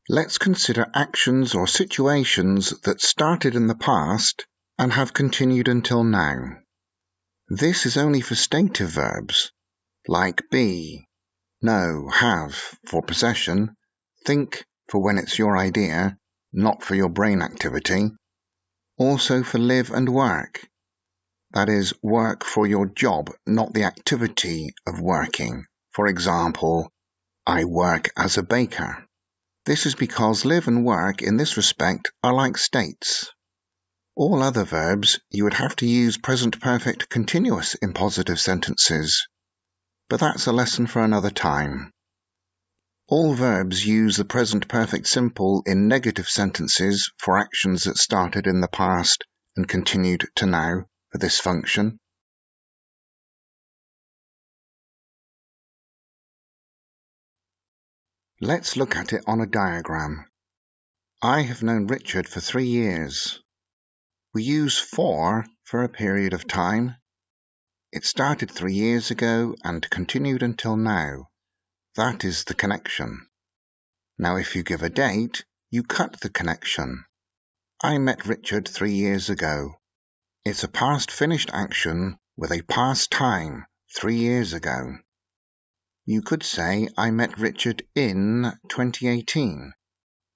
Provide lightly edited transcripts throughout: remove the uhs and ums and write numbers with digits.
Let's consider actions or situations that started in the past and have continued until now. This is only for stative verbs, like be, know, have for possession, think for when it's your idea, not for your brain activity, also for live and work. That is, work for your job, not the activity of working. For example, I work as a baker. This is because live and work in this respect are like states. All other verbs you would have to use present perfect continuous in positive sentences, but that's a lesson for another time. All verbs use the present perfect simple in negative sentences for actions that started in the past and continued to now for this function. Let's look at it on a diagram. I have known Richard for 3 years. We use for a period of time. It started 3 years ago and continued until now. That is the connection. Now if you give a date, you cut the connection. I met Richard 3 years ago. It's a past finished action with a past time, 3 years ago. You could say, I met Richard in 2018.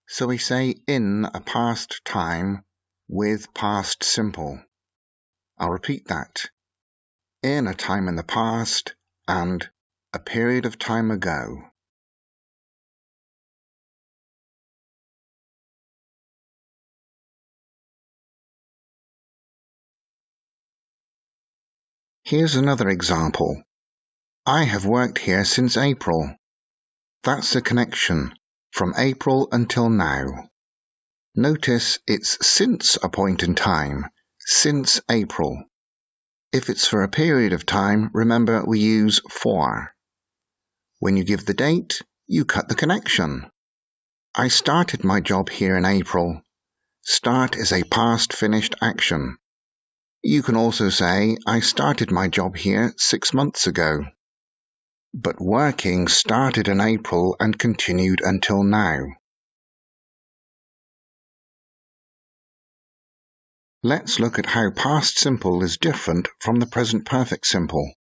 So we say in a past time with past simple. I'll repeat that. In a time in the past and a period of time ago. Here's another example. I have worked here since April. That's the connection, from April until now. Notice it's since a point in time, since April. If it's for a period of time, remember we use for. When you give the date, you cut the connection. I started my job here in April. Start is a past finished action. You can also say, I started my job here 6 months ago. But working started in April and continued until now. Let's look at how past simple is different from the present perfect simple.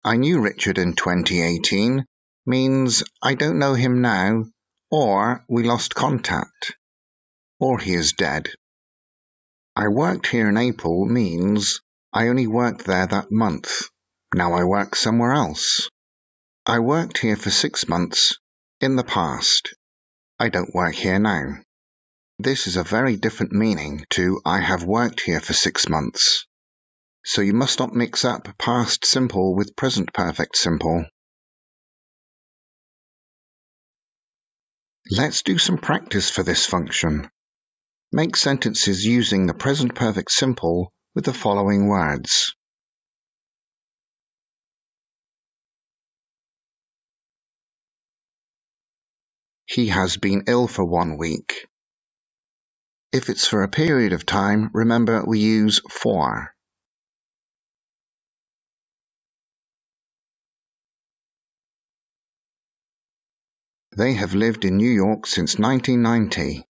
I knew Richard in 2018 means I don't know him now, or we lost contact, or he is dead. I worked here in April means I only worked there that month. Now I work somewhere else. I worked here for 6 months in the past. I don't work here now. This is a very different meaning to I have worked here for 6 months. So you must not mix up past simple with present perfect simple. Let's do some practice for this function. Make sentences using the present perfect simple with the following words. He has been ill for 1 week. If it's for a period of time, remember we use for. They have lived in New York since 1990.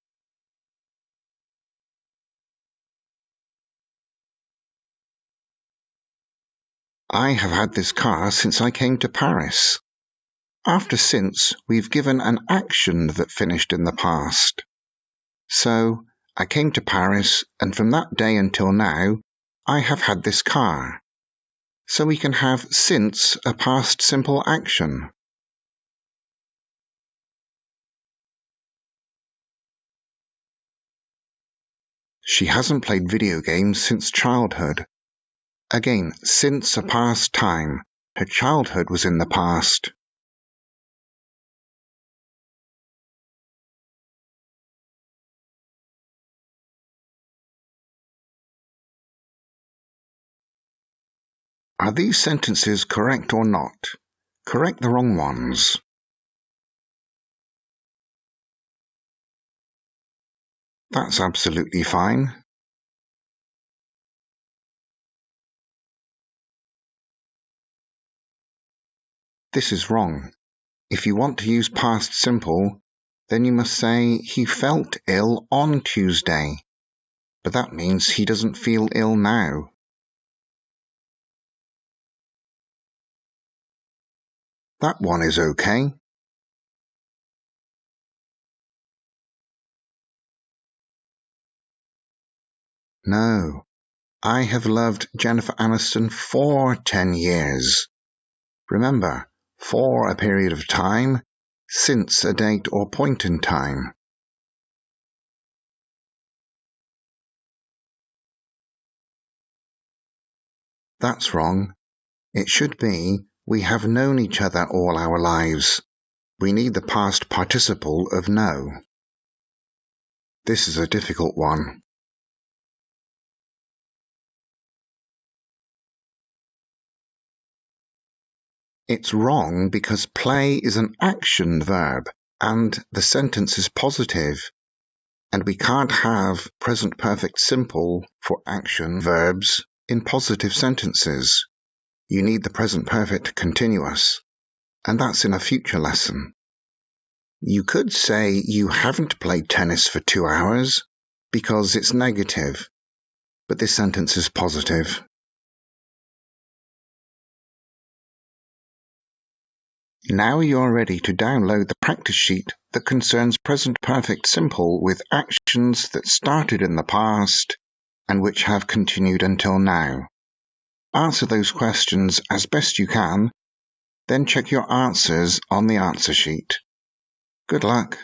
I have had this car since I came to Paris. After since, we've given an action that finished in the past. So, I came to Paris, and from that day until now, I have had this car. So we can have since a past simple action. She hasn't played video games since childhood. Again, since a past time. Her childhood was in the past. Are these sentences correct or not? Correct the wrong ones. That's absolutely fine. This is wrong. If you want to use past simple, then you must say he felt ill on Tuesday, but that means he doesn't feel ill now. That one is okay. No, I have loved Jennifer Aniston for 10 years. Remember, for a period of time, since a date or point in time. That's wrong. It should be, we have known each other all our lives. We need the past participle of know. This is a difficult one. It's wrong because play is an action verb and the sentence is positive, and we can't have present perfect simple for action verbs in positive sentences. You need the present perfect continuous, and that's in a future lesson. You could say you haven't played tennis for 2 hours because it's negative, but this sentence is positive. Now you're ready to download the practice sheet that concerns present perfect simple with actions that started in the past and which have continued until now. Answer those questions as best you can, then check your answers on the answer sheet. Good luck.